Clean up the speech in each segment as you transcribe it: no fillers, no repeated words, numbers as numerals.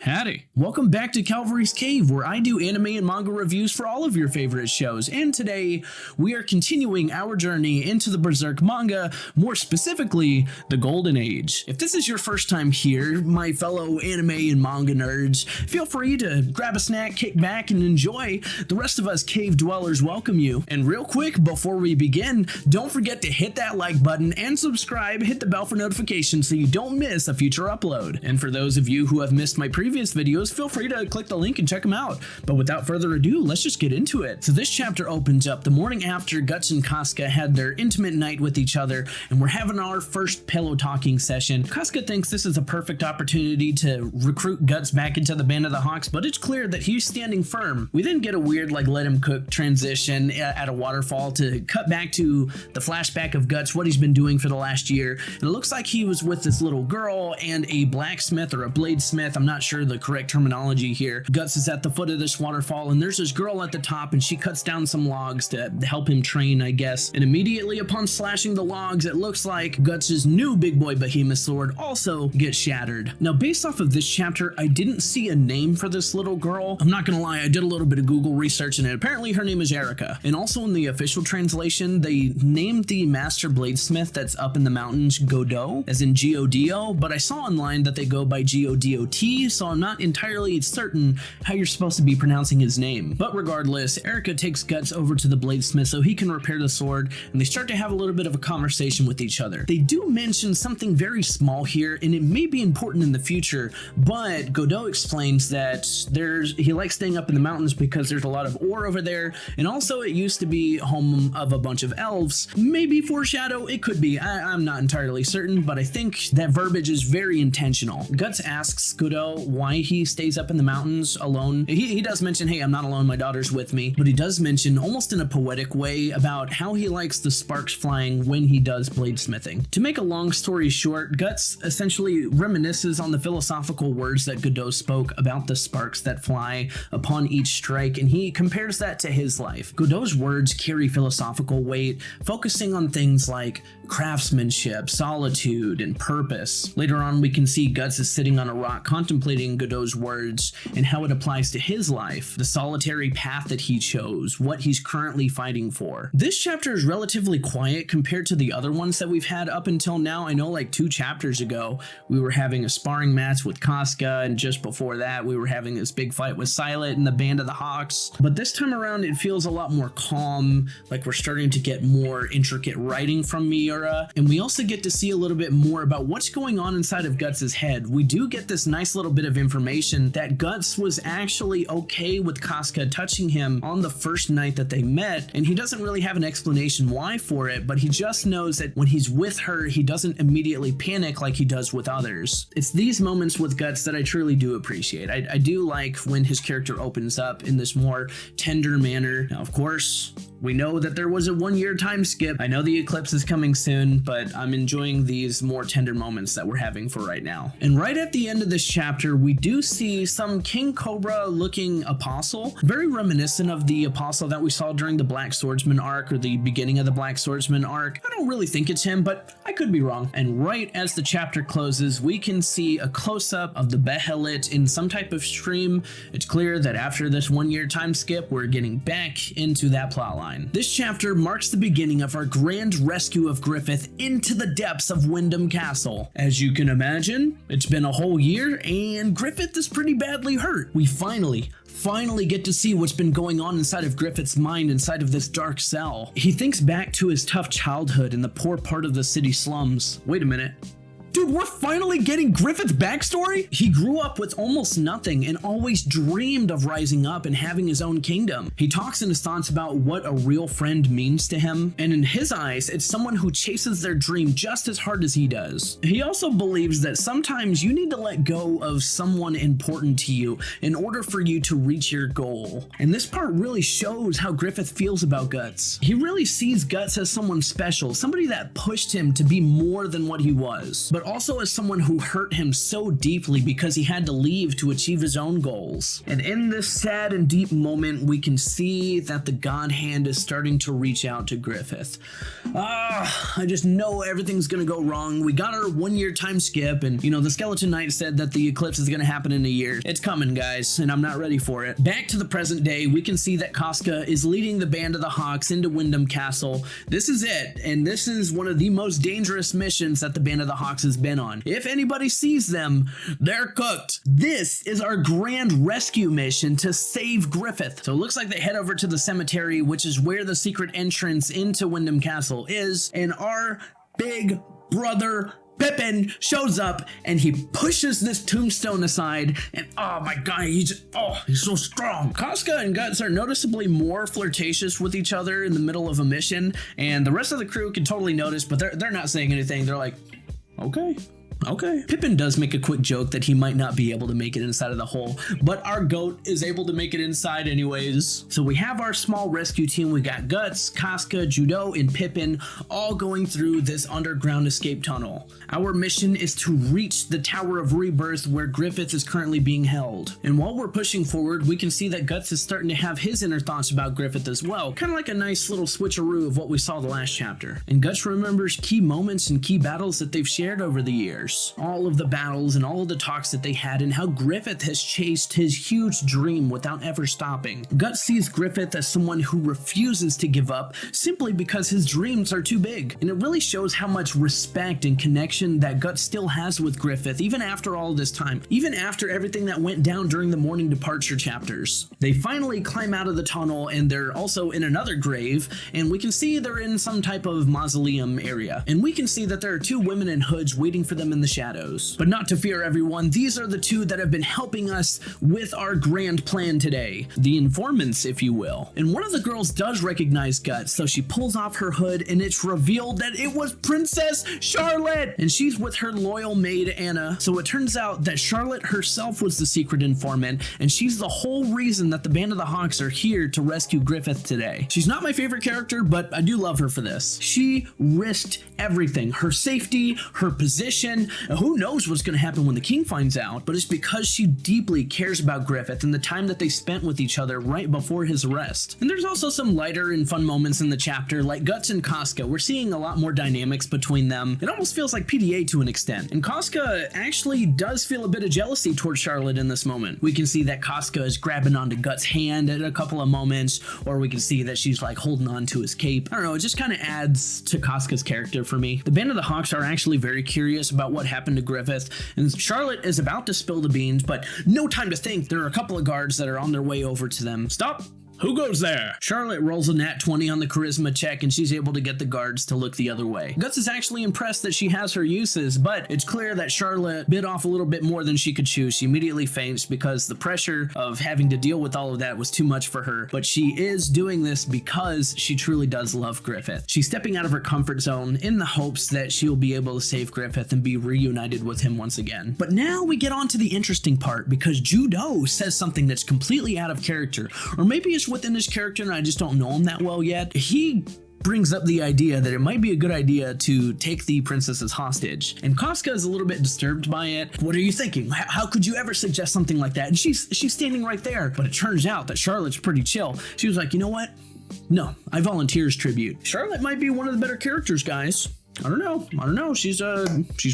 Howdy. Welcome back to Calvary's Cave, where I do anime and manga reviews for all of your favorite shows, and today we are continuing our journey into the Berserk manga, more specifically, the Golden Age. If this is your first time here, my fellow anime and manga nerds, feel free to grab a snack, kick back, and enjoy. The rest of us cave dwellers welcome you. And real quick, before we begin, don't forget to hit that like button and subscribe, hit the bell for notifications so you don't miss a future upload. And for those of you who have missed my previous videos, feel free to click the link and check them out. But without further ado, let's just get into it. So this chapter opens up the morning after Guts and Casca had their intimate night with each other, and we're having our first pillow talking session. Casca thinks this is a perfect opportunity to recruit Guts back into the Band of the Hawks, but it's clear that he's standing firm. We then get a weird let him cook transition at a waterfall to cut back to the flashback of Guts, what he's been doing for the last year, and it looks like he was with this little girl and a blacksmith or a bladesmith. I'm not sure the correct terminology here. Guts is at the foot of this waterfall, and there's this girl at the top, and she cuts down some logs to help him train, I guess. And immediately upon slashing the logs, it looks like Guts' new big boy behemoth sword also gets shattered. Now, based off of this chapter, I didn't see a name for this little girl. I'm not gonna lie, I did a little bit of Google research, and apparently her name is Erica. And also in the official translation, they named the master bladesmith that's up in the mountains Godot, as in G-O-D-O, but I saw online that they go by G-O-D-O-T, so I'm not entirely certain how you're supposed to be pronouncing his name. But regardless, Erica takes Guts over to the bladesmith so he can repair the sword, and they start to have a little bit of a conversation with each other. They do mention something very small here, and it may be important in the future, but Godot explains that he likes staying up in the mountains because there's a lot of ore over there, and also it used to be home of a bunch of elves. Maybe foreshadow, it could be, I'm not entirely certain, but I think that verbiage is very intentional. Guts asks Godot why he stays up in the mountains alone. He does mention, hey, I'm not alone, my daughter's with me, but he does mention, almost in a poetic way, about how he likes the sparks flying when he does bladesmithing. To make a long story short, Guts essentially reminisces on the philosophical words that Godot spoke about the sparks that fly upon each strike, and he compares that to his life. Godot's words carry philosophical weight, focusing on things like craftsmanship, solitude, and purpose. Later on, we can see Guts is sitting on a rock contemplating Godot's words and how it applies to his life, the solitary path that he chose, what he's currently fighting for. This chapter is relatively quiet compared to the other ones that we've had up until now. I know like 2 chapters ago, we were having a sparring match with Casca, and just before that, we were having this big fight with Silent and the Band of the Hawks. But this time around, it feels a lot more calm, like we're starting to get more intricate writing from Miura, and we also get to see a little bit more about what's going on inside of Guts' head. We do get this nice little bit of information that Guts was actually okay with Casca touching him on the first night that they met, and he doesn't really have an explanation why for it, but he just knows that when he's with her, he doesn't immediately panic like he does with others. It's these moments with Guts that I truly do appreciate. I do like when his character opens up in this more tender manner. Now, of course, we know that there was a 1-year time skip. I know the eclipse is coming soon, but I'm enjoying these more tender moments that we're having for right now. And right at the end of this chapter, we do see some King Cobra looking apostle, very reminiscent of the apostle that we saw during the Black Swordsman arc, or the beginning of the Black Swordsman arc. I don't really think it's him, but I could be wrong. And right as the chapter closes, we can see a close-up of the Behelit in some type of stream. It's clear that after this 1-year time skip, we're getting back into that plotline. This chapter marks the beginning of our grand rescue of Griffith into the depths of Windham Castle. As you can imagine, it's been a whole year and Griffith is pretty badly hurt. We finally get to see what's been going on inside of Griffith's mind inside of this dark cell. He thinks back to his tough childhood in the poor part of the city slums. Wait a minute. Dude, we're finally getting Griffith's backstory? He grew up with almost nothing and always dreamed of rising up and having his own kingdom. He talks in his thoughts about what a real friend means to him, and in his eyes, it's someone who chases their dream just as hard as he does. He also believes that sometimes you need to let go of someone important to you in order for you to reach your goal. And this part really shows how Griffith feels about Guts. He really sees Guts as someone special, somebody that pushed him to be more than what he was. But but also as someone who hurt him so deeply because he had to leave to achieve his own goals. And in this sad and deep moment, we can see that the God Hand is starting to reach out to Griffith. I just know everything's gonna go wrong. We got our 1 year time skip, and you know, the Skeleton Knight said that the eclipse is gonna happen in a year. It's coming, guys, and I'm not ready for it. Back to the present day, we can see that Casca is leading the band of the Hawks into Windham Castle. This is it, and this is one of the most dangerous missions that the band of the Hawks has been on. If anybody sees them, they're cooked. This is our grand rescue mission to save Griffith. So it looks like they head over to the cemetery, which is where the secret entrance into Windham Castle is, and our big brother Pippin shows up and he pushes this tombstone aside, and oh my god, he's so strong. Casca and Guts are noticeably more flirtatious with each other in the middle of a mission, and the rest of the crew can totally notice, but they're not saying anything. They're like, okay. Pippin does make a quick joke that he might not be able to make it inside of the hole, but our goat is able to make it inside anyways. So we have our small rescue team. We got Guts, Casca, Judo, and Pippin all going through this underground escape tunnel. Our mission is to reach the Tower of Rebirth where Griffith is currently being held. And while we're pushing forward, we can see that Guts is starting to have his inner thoughts about Griffith as well. Kind of like a nice little switcheroo of what we saw the last chapter. And Guts remembers key moments and key battles that they've shared over the years. All of the battles and all of the talks that they had, and how Griffith has chased his huge dream without ever stopping. Guts sees Griffith as someone who refuses to give up simply because his dreams are too big. And it really shows how much respect and connection that Guts still has with Griffith, even after all this time, even after everything that went down during the morning departure chapters. They finally climb out of the tunnel, and they're also in another grave, and we can see they're in some type of mausoleum area. And we can see that there are two women in hoods waiting for them in the shadows. But not to fear, everyone, these are the two that have been helping us with our grand plan today. The informants, if you will. And one of the girls does recognize Guts, so she pulls off her hood, and it's revealed that it was Princess Charlotte! And she's with her loyal maid, Anna. So it turns out that Charlotte herself was the secret informant, and she's the whole reason that the Band of the Hawks are here to rescue Griffith today. She's not my favorite character, but I do love her for this. She risked everything. Her safety, her position. Who knows what's going to happen when the king finds out, but it's because she deeply cares about Griffith and the time that they spent with each other right before his arrest. And there's also some lighter and fun moments in the chapter, like Guts and Casca. We're seeing a lot more dynamics between them. It almost feels like PDA to an extent. And Casca actually does feel a bit of jealousy towards Charlotte in this moment. We can see that Casca is grabbing onto Guts' hand at a couple of moments, or we can see that she's like holding on to his cape. I don't know, it just kind of adds to Casca's character for me. The Band of the Hawks are actually very curious about what happened to Griffith, and Charlotte is about to spill the beans, but no time to think. There are a couple of guards that are on their way over to them. Stop! Who goes there? Charlotte rolls a nat 20 on the charisma check, and she's able to get the guards to look the other way. Guts is actually impressed that she has her uses, but it's clear that Charlotte bit off a little bit more than she could chew. She immediately faints because the pressure of having to deal with all of that was too much for her, but she is doing this because she truly does love Griffith. She's stepping out of her comfort zone in the hopes that she'll be able to save Griffith and be reunited with him once again. But now we get on to the interesting part, because Judo says something that's completely out of character, or maybe it's within his character and I just don't know him that well yet. He brings up the idea that it might be a good idea to take the princesses hostage, and Casca is a little bit disturbed by it. What are you thinking? How could you ever suggest something like that? And she's standing right there. But it turns out that Charlotte's pretty chill. She was like, you know what? No, I volunteer as tribute. Charlotte might be one of the better characters, guys. I don't know. She's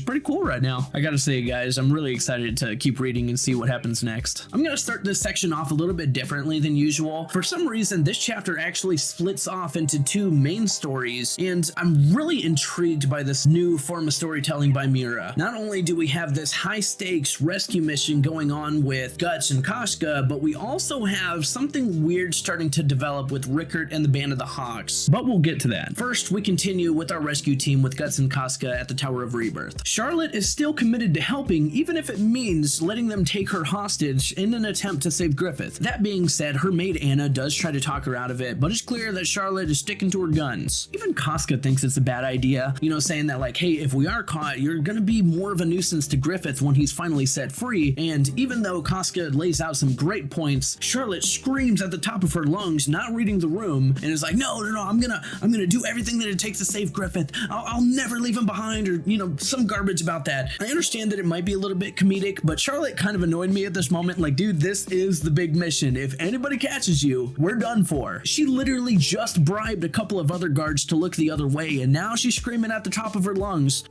pretty cool right now. I gotta say, guys, I'm really excited to keep reading and see what happens next. I'm gonna start this section off a little bit differently than usual. For some reason, this chapter actually splits off into two main stories, and I'm really intrigued by this new form of storytelling by Mira. Not only do we have this high-stakes rescue mission going on with Guts and Casca, but we also have something weird starting to develop with Rickert and the Band of the Hawks. But we'll get to that. First, we continue with our rescue team with Guts and Casca at the Tower of Rebirth. Charlotte is still committed to helping, even if it means letting them take her hostage in an attempt to save Griffith. That being said, her maid Anna does try to talk her out of it, but it's clear that Charlotte is sticking to her guns. Even Casca thinks it's a bad idea, you know, saying that like, hey, if we are caught, you're gonna be more of a nuisance to Griffith when he's finally set free. And even though Casca lays out some great points, Charlotte screams at the top of her lungs, not reading the room, and is like, no, I'm gonna do everything that it takes to save Griffith. I'll never leave him behind, or, you know, some garbage about that. I understand that it might be a little bit comedic, but Charlotte kind of annoyed me at this moment. Like, dude, this is the big mission. If anybody catches you, we're done for. She literally just bribed a couple of other guards to look the other way, and now she's screaming at the top of her lungs.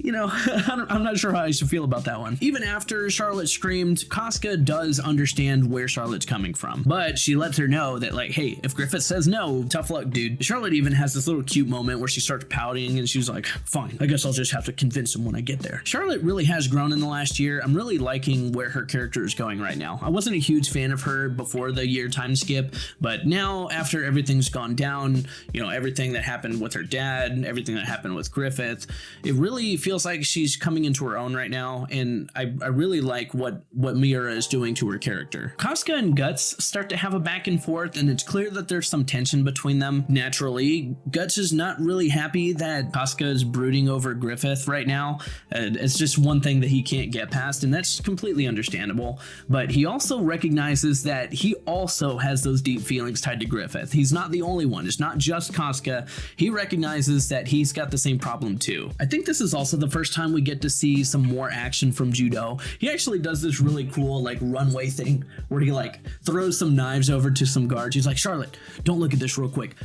You know, I'm not sure how I should feel about that one. Even after Charlotte screamed, Casca does understand where Charlotte's coming from, but she lets her know that, like, hey, if Griffith says no, tough luck, dude. Charlotte even has this little cute moment where she starts pouting, and she's like, fine, I guess I'll just have to convince him when I get there. Charlotte really has grown in the last year. I'm really liking where her character is going right now. I wasn't a huge fan of her before the year time skip, but now, after everything's gone down, you know, everything that happened with her dad, everything that happened with Griffith, it really feels like she's coming into her own right now, and I really like what Miura is doing to her character. Casca and Guts start to have a back and forth, and it's clear that there's some tension between them. Naturally, Guts is not really happy that Casca is brooding over Griffith right now. It's just one thing that he can't get past, and that's completely understandable, but he also recognizes that he also has those deep feelings tied to Griffith. He's not the only one. It's not just Casca. He recognizes that he's got the same problem too. I think this is also the first time we get to see some more action from Judo. He actually does this really cool like runway thing where he like throws some knives over to some guards. He's like, Charlotte, don't look at this real quick.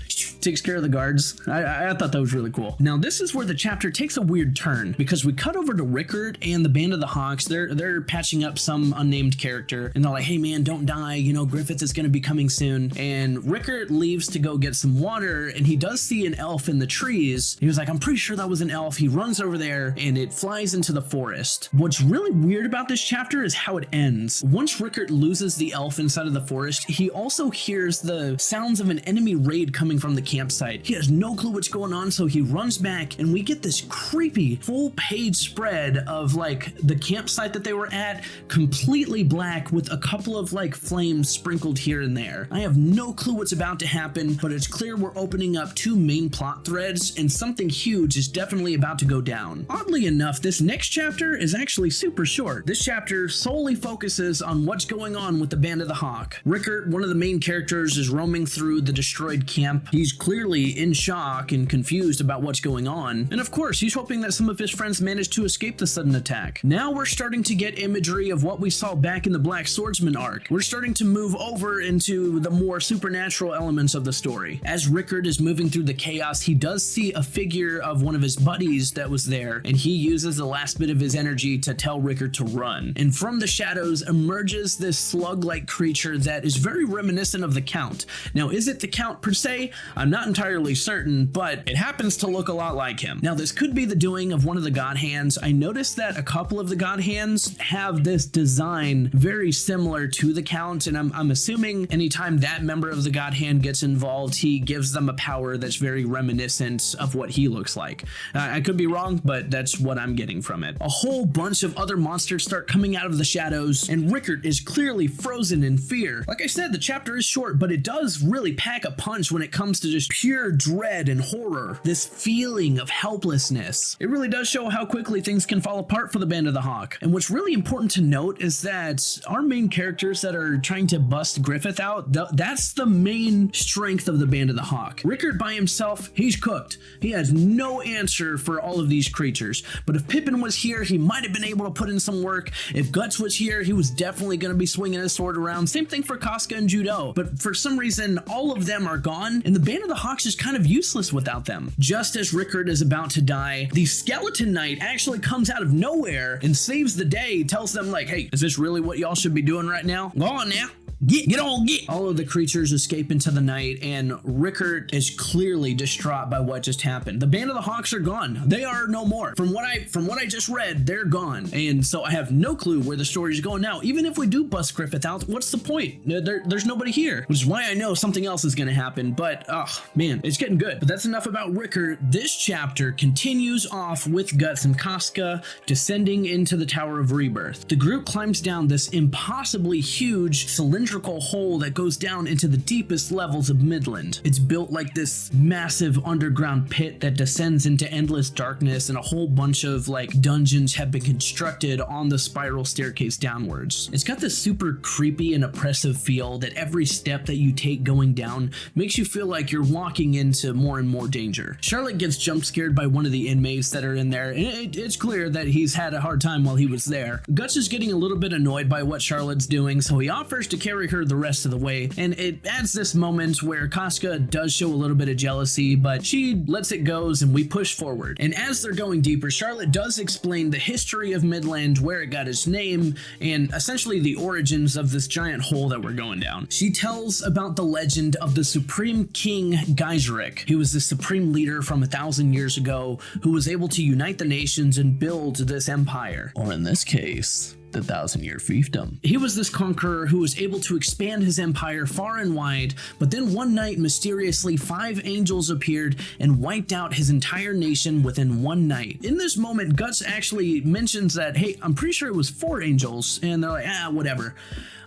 Takes care of the guards. I thought that was really cool. Now this is where the chapter takes a weird turn, because we cut over to Rickard and the Band of the Hawks. They're patching up some unnamed character, and they're like, hey man, don't die, you know, Griffith is going to be coming soon. And Rickard leaves to go get some water, and he does see an elf in the trees. He was like, I'm pretty sure that was an elf. He runs over there, and it flies into the forest. What's really weird about this chapter is how it ends. Once Rickard loses the elf inside of the forest, he also hears the sounds of an enemy raid coming from the campsite. He has no clue what's going on, so he runs back, and we get this creepy full-page spread of like the campsite that they were at, completely black with a couple of like flames sprinkled here and there. I have no clue what's about to happen, but it's clear we're opening up two main plot threads, and something huge is definitely about to go down. Oddly enough, this next chapter is actually super short. This chapter solely focuses on what's going on with the Band of the Hawk. Rickard, one of the main characters, is roaming through the destroyed camp. He's clearly in shock and confused about what's going on, and of course he's hoping that some of his friends manage to escape the sudden attack. Now we're starting to get imagery of what we saw back in the Black Swordsman arc. We're starting to move over into the more supernatural elements of the story. As Rickard is moving through the chaos, he does see a figure of one of his buddies that was there, and he uses the last bit of his energy to tell Rickard to run. And from the shadows emerges this slug-like creature that is very reminiscent of the Count. Now, is it the Count per se? I'm not entirely certain, but it happens to look a lot like him. Now, this could be the doing of one of the God Hands. I noticed that a couple of the God Hands have this design very similar to the Count, and I'm assuming anytime that member of the God Hand gets involved, he gives them a power that's very reminiscent of what he looks like. I could be wrong, but that's what I'm getting from it. A whole bunch of other monsters start coming out of the shadows, and Rickard is clearly frozen in fear. Like I said, the chapter is short, but it does really pack a punch when it comes to just pure dread and horror. This feeling of helplessness. It really does show how quickly things can fall apart for the Band of the Hawk. And what's really important to note is that our main characters that are trying to bust Griffith out, that's the main strength of the Band of the Hawk. Rickard by himself, he's cooked. He has no answer for all of these creatures. But if Pippin was here, he might have been able to put in some work. If Guts was here, he was definitely going to be swinging his sword around. Same thing for Casca and Judo. But for some reason, all of them are gone, and the Band of the Hawks is kind of useless without them. Just as Rickard is about to die, the Skeleton Knight actually comes out of nowhere and saves the day, tells them like, hey, is this really what y'all should be doing right now? Go on now. Get on. All of the creatures escape into the night, and Rickard is clearly distraught by what just happened. The Band of the Hawks are gone. They are no more. From what I just read, they're gone. And so I have no clue where the story is going now. Even if we do bust Griffith out, what's the point? There's nobody here, which is why I know something else is going to happen. But, oh man, it's getting good. But that's enough about Rickard. This chapter continues off with Guts and Casca descending into the Tower of Rebirth. The group climbs down this impossibly huge cylindrical cylindrical hole that goes down into the deepest levels of Midland. It's built like this massive underground pit that descends into endless darkness, and a whole bunch of like dungeons have been constructed on the spiral staircase downwards. It's got this super creepy and oppressive feel that every step that you take going down makes you feel like you're walking into more and more danger. Charlotte gets jump scared by one of the inmates that are in there, and it's clear that he's had a hard time while he was there. Guts is getting a little bit annoyed by what Charlotte's doing, so he offers to carry her the rest of the way, and it adds this moment where Casca does show a little bit of jealousy, but she lets it go and we push forward. And as they're going deeper, Charlotte does explain the history of Midland, where it got its name, and essentially the origins of this giant hole that we're going down. She tells about the legend of the Supreme King Geiseric. He was the supreme leader from 1,000 years ago who was able to unite the nations and build this empire. Or in this case, the 1,000-year fiefdom. He was this conqueror who was able to expand his empire far and wide, but then one night, mysteriously, 5 angels appeared and wiped out his entire nation within one night. In this moment, Guts actually mentions that, hey, I'm pretty sure it was 4 angels, and they're like, whatever.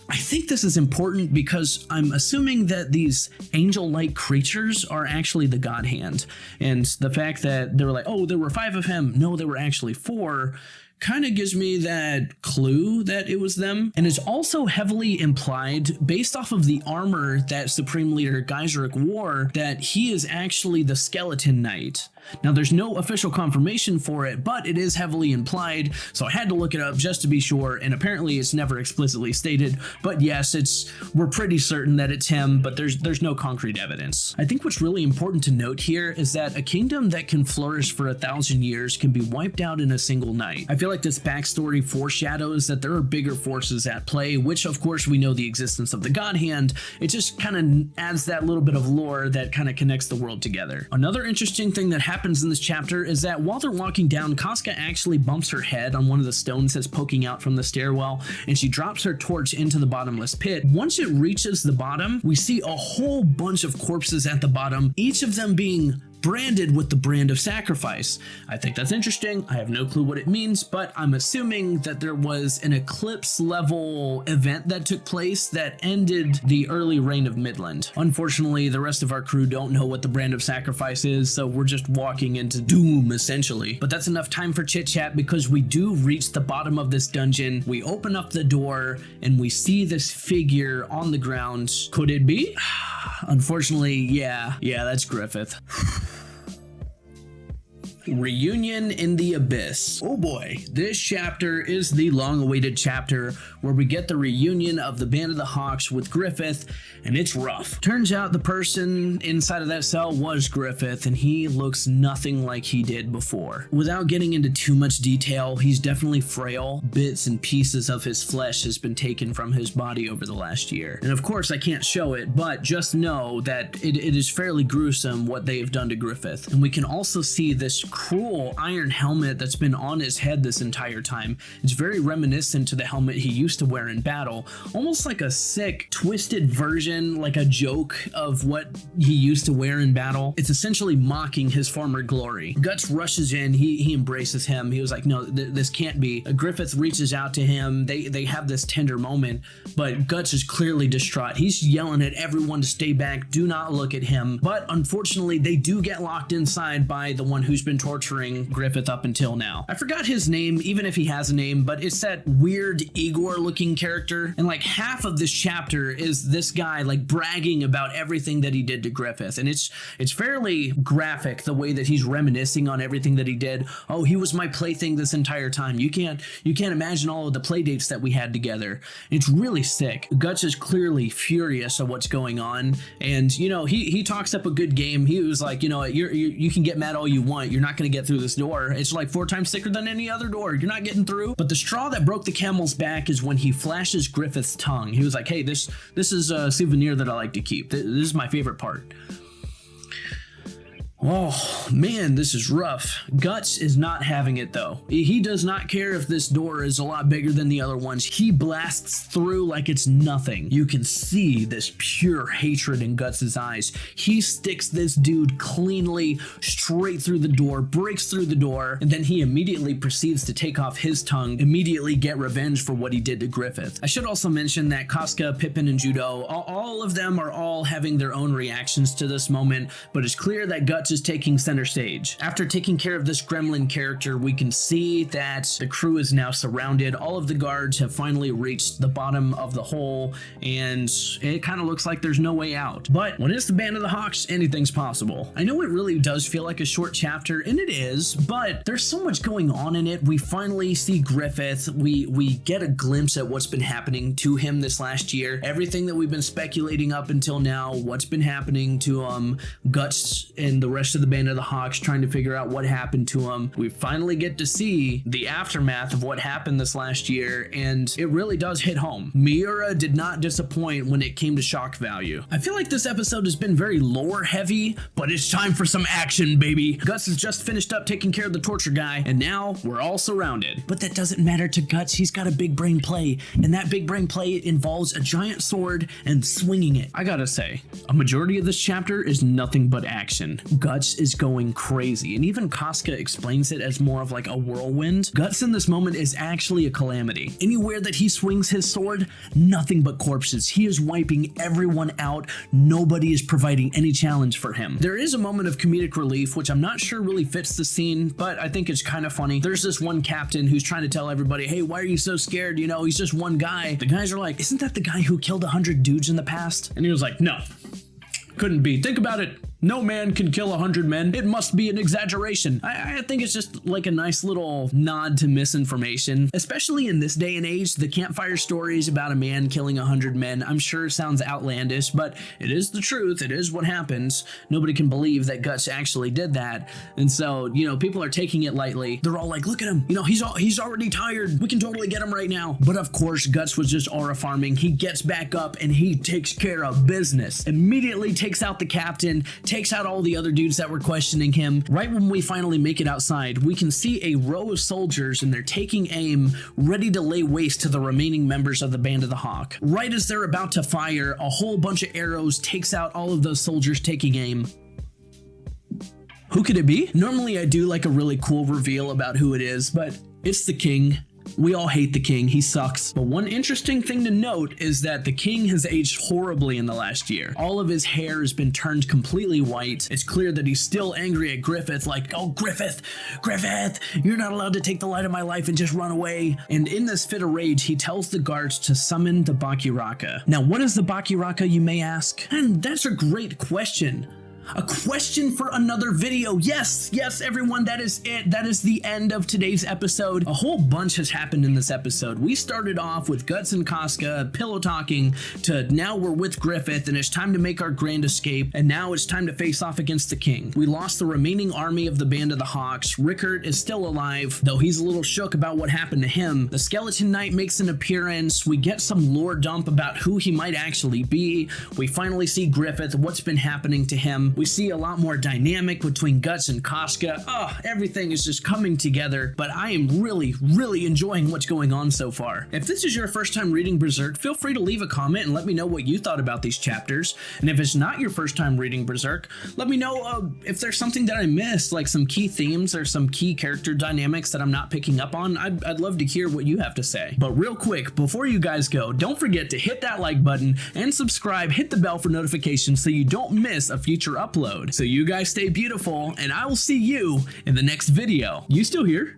I think this is important because I'm assuming that these angel-like creatures are actually the God Hand, and the fact that they were like, oh, there were 5 of him, no, there were actually 4, kind of gives me that clue that it was them. And it's also heavily implied, based off of the armor that Supreme Leader Geiseric wore, that he is actually the Skeleton Knight. Now, there's no official confirmation for it, but it is heavily implied, so I had to look it up just to be sure, and apparently it's never explicitly stated, but yes, we're pretty certain that it's him, but there's no concrete evidence. I think what's really important to note here is that a kingdom that can flourish for 1,000 years can be wiped out in a single night. I feel like this backstory foreshadows that there are bigger forces at play, which of course we know the existence of the God Hand. It just kind of adds that little bit of lore that kind of connects the world together. Another interesting thing that happens in this chapter is that while they're walking down, Casca actually bumps her head on one of the stones that's poking out from the stairwell, and she drops her torch into the bottomless pit. Once it reaches the bottom, we see a whole bunch of corpses at the bottom, each of them being branded with the brand of sacrifice. I think that's interesting. I have no clue what it means, but I'm assuming that there was an eclipse level event that took place that ended the early reign of Midland. Unfortunately, the rest of our crew don't know what the brand of sacrifice is, so we're just walking into doom essentially. But that's enough time for chit chat, because we do reach the bottom of this dungeon. We open up the door and we see this figure on the ground. Could it be? Unfortunately, yeah, that's Griffith. Reunion in the Abyss. Oh boy, this chapter is the long-awaited chapter where we get the reunion of the Band of the Hawks with Griffith, and it's rough. Turns out the person inside of that cell was Griffith, and he looks nothing like he did before. Without getting into too much detail, he's definitely frail. Bits and pieces of his flesh has been taken from his body over the last year. And of course, I can't show it, but just know that it is fairly gruesome what they have done to Griffith. And we can also see this cruel iron helmet that's been on his head this entire time. It's very reminiscent to the helmet he used to wear in battle, almost like a sick, twisted version, like a joke of what he used to wear in battle. It's essentially mocking his former glory. Guts rushes in, he embraces him. He was like, no, this can't be. Griffith reaches out to him. They have this tender moment, but Guts is clearly distraught. He's yelling at everyone to stay back, do not look at him. But unfortunately, they do get locked inside by the one who's been torturing Griffith up until now. I forgot his name, even if he has a name, but it's that weird Igor looking character. And like half of this chapter is this guy like bragging about everything that he did to Griffith. And it's fairly graphic the way that he's reminiscing on everything that he did. Oh, he was my plaything this entire time. You can't imagine all of the play dates that we had together. It's really sick. Guts is clearly furious at what's going on. And you know, he talks up a good game. He was like, you know, you can get mad all you want. You're not going to get through this door. It's like 4 times thicker than any other door. You're not getting through. But the straw that broke the camel's back is when he flashes Griffith's tongue. He was like, hey, this is a souvenir that I like to keep. This is my favorite part. Oh man, this is rough. Guts is not having it though. He does not care if this door is a lot bigger than the other ones. He blasts through like it's nothing. You can see this pure hatred in Guts' eyes. He sticks this dude cleanly straight through the door, breaks through the door, and then he immediately proceeds to take off his tongue, immediately get revenge for what he did to Griffith. I should also mention that Casca, Pippin, and Judo, all of them are all having their own reactions to this moment, but it's clear that Guts is taking center stage. After taking care of this gremlin character, we can see that the crew is now surrounded. All of the guards have finally reached the bottom of the hole, and it kind of looks like there's no way out. But when it's the Band of the Hawks, anything's possible. I know it really does feel like a short chapter, and it is, but there's so much going on in it. We finally see Griffith. We get a glimpse at what's been happening to him this last year. Everything that we've been speculating up until now, what's been happening to Guts and the rest of the Band of the Hawks, trying to figure out what happened to him. We finally get to see the aftermath of what happened this last year, and it really does hit home. Miura did not disappoint when it came to shock value. I feel like this episode has been very lore heavy, but it's time for some action, baby. Guts has just finished up taking care of the torture guy, and now we're all surrounded. But that doesn't matter to Guts. He's got a big brain play, and that big brain play involves a giant sword and swinging it. I gotta say, a majority of this chapter is nothing but action. Guts is going crazy, and even Casca explains it as more of like a whirlwind. Guts in this moment is actually a calamity. Anywhere that he swings his sword, nothing but corpses. He is wiping everyone out. Nobody is providing any challenge for him. There is a moment of comedic relief, which I'm not sure really fits the scene, but I think it's kind of funny. There's this one captain who's trying to tell everybody, hey, why are you so scared? You know, he's just one guy. The guys are like, isn't that the guy who killed 100 dudes in the past? And he was like, no, couldn't be. Think about it. No man can kill 100 men. It must be an exaggeration. I think it's just like a nice little nod to misinformation, especially in this day and age. The campfire stories about a man killing 100 men, I'm sure sounds outlandish, but it is the truth. It is what happens. Nobody can believe that Guts actually did that. And so, you know, people are taking it lightly. They're all like, look at him. You know, he's already tired. We can totally get him right now. But of course, Guts was just aura farming. He gets back up and he takes care of business. Immediately takes out the captain, takes out all the other dudes that were questioning him. Right when we finally make it outside, we can see a row of soldiers and they're taking aim, ready to lay waste to the remaining members of the Band of the Hawk. Right as they're about to fire, a whole bunch of arrows takes out all of those soldiers taking aim. Who could it be? Normally I do like a really cool reveal about who it is, but it's the king. We all hate the king, he sucks. But one interesting thing to note is that the king has aged horribly in the last year. All of his hair has been turned completely white. It's clear that he's still angry at Griffith, like, oh, Griffith, you're not allowed to take the light of my life and just run away. And in this fit of rage, he tells the guards to summon the Bakiraka. Now, what is the Bakiraka, you may ask? And that's a great question. A question for another video. Yes, everyone, that is it. That is the end of today's episode. A whole bunch has happened in this episode. We started off with Guts and Casca pillow talking to now we're with Griffith and it's time to make our grand escape, and now it's time to face off against the king. We lost the remaining army of the Band of the Hawks. Rickert is still alive, though he's a little shook about what happened to him. The Skeleton Knight makes an appearance. We get some lore dump about who he might actually be. We finally see Griffith, what's been happening to him. We see a lot more dynamic between Guts and Casca. Oh, everything is just coming together, but I am really enjoying what's going on so far. If this is your first time reading Berserk, feel free to leave a comment and let me know what you thought about these chapters. And if it's not your first time reading Berserk, let me know if there's something that I missed, like some key themes or some key character dynamics that I'm not picking up on. I'd love to hear what you have to say. But real quick, before you guys go, don't forget to hit that like button and subscribe, hit the bell for notifications so you don't miss a future upload. So you guys stay beautiful, and I will see you in the next video. You still here?